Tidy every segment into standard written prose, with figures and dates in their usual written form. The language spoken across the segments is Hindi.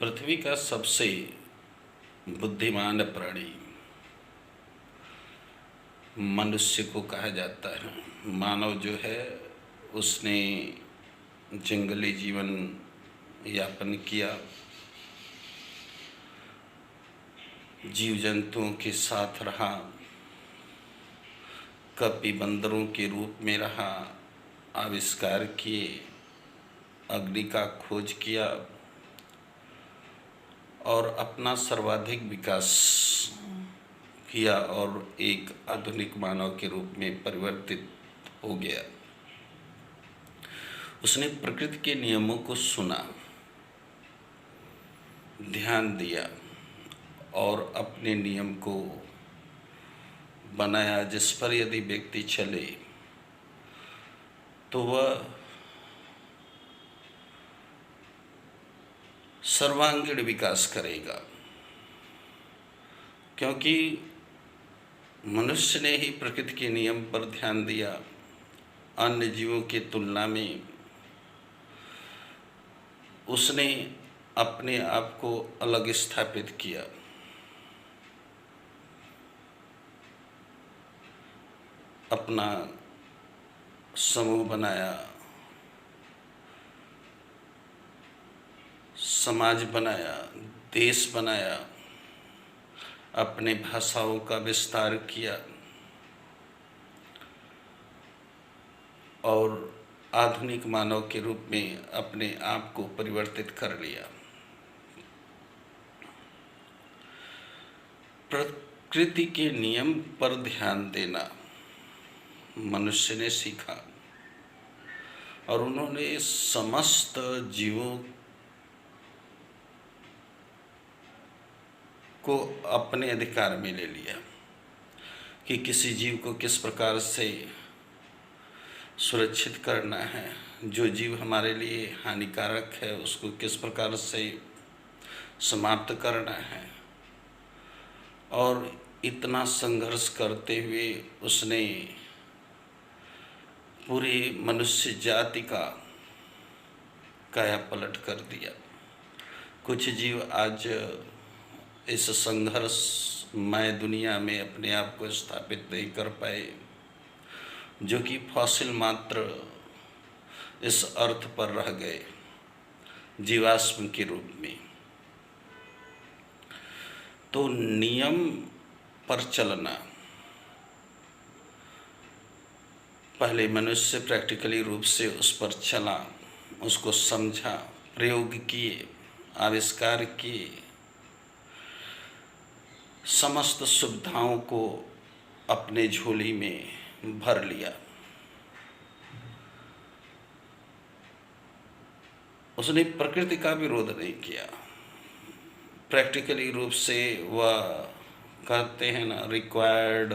पृथ्वी का सबसे बुद्धिमान प्राणी मनुष्य को कहा जाता है। मानव जो है उसने जंगली जीवन यापन किया, जीव जंतुओं के साथ रहा, कपि बंदरों के रूप में रहा, आविष्कार किए, अग्नि का खोज किया और अपना सर्वाधिक विकास किया और एक आधुनिक मानव के रूप में परिवर्तित हो गया। उसने प्रकृति के नियमों को सुना, ध्यान दिया और अपने नियम को बनाया, जिस पर यदि व्यक्ति चले तो वह सर्वांगीण विकास करेगा। क्योंकि मनुष्य ने ही प्रकृति के नियम पर ध्यान दिया, अन्य जीवों की तुलना में उसने अपने आप को अलग स्थापित किया। अपना समूह बनाया, समाज बनाया, देश बनाया, अपने भाषाओं का विस्तार किया और आधुनिक मानव के रूप में अपने आप को परिवर्तित कर लिया। प्रकृति के नियम पर ध्यान देना मनुष्य ने सीखा और उन्होंने समस्त जीवों को अपने अधिकार में ले लिया कि किसी जीव को किस प्रकार से सुरक्षित करना है, जो जीव हमारे लिए हानिकारक है उसको किस प्रकार से समाप्त करना है। और इतना संघर्ष करते हुए उसने पूरी मनुष्य जाति का काया पलट कर दिया। कुछ जीव आज इस संघर्षमय दुनिया में अपने आप को स्थापित नहीं कर पाए, जो कि फॉसिल मात्र इस अर्थ पर रह गए, जीवाश्म के रूप में। तो नियम पर चलना, पहले मनुष्य प्रैक्टिकली रूप से उस पर चला, उसको समझा, प्रयोग किए, आविष्कार किए, समस्त सुविधाओं को अपने झोली में भर लिया। उसने प्रकृति का विरोध नहीं किया। प्रैक्टिकली रूप से वह कहते हैं ना, रिक्वायर्ड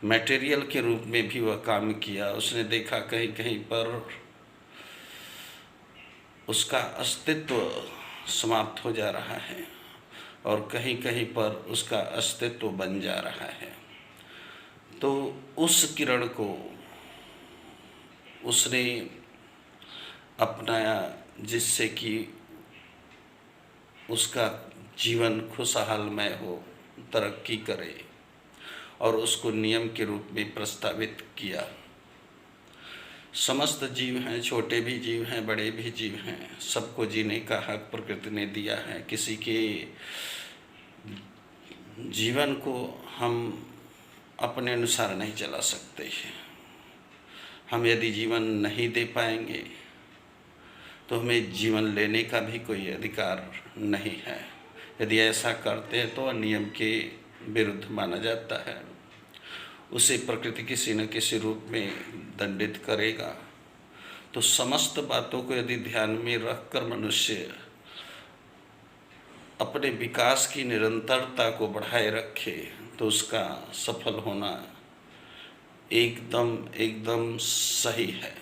मटेरियल के रूप में भी वह काम किया। उसने देखा कहीं कहीं पर उसका अस्तित्व समाप्त हो जा रहा है और कहीं कहीं पर उसका अस्तित्व बन जा रहा है। तो उस किरण को उसने अपनाया, जिससे कि उसका जीवन खुशहालमय हो, तरक्की करे और उसको नियम के रूप में प्रस्तावित किया। समस्त जीव हैं, छोटे भी जीव हैं, बड़े भी जीव हैं, सबको जीने का हक प्रकृति ने दिया है। किसी के जीवन को हम अपने अनुसार नहीं चला सकते हैं। हम यदि जीवन नहीं दे पाएंगे तो हमें जीवन लेने का भी कोई अधिकार नहीं है। यदि ऐसा करते हैं तो नियम के विरुद्ध माना जाता है। उसे प्रकृति किसी न किसी रूप में दंडित करेगा। तो समस्त बातों को यदि ध्यान में रखकर मनुष्य अपने विकास की निरंतरता को बढ़ाए रखे तो उसका सफल होना एकदम सही है।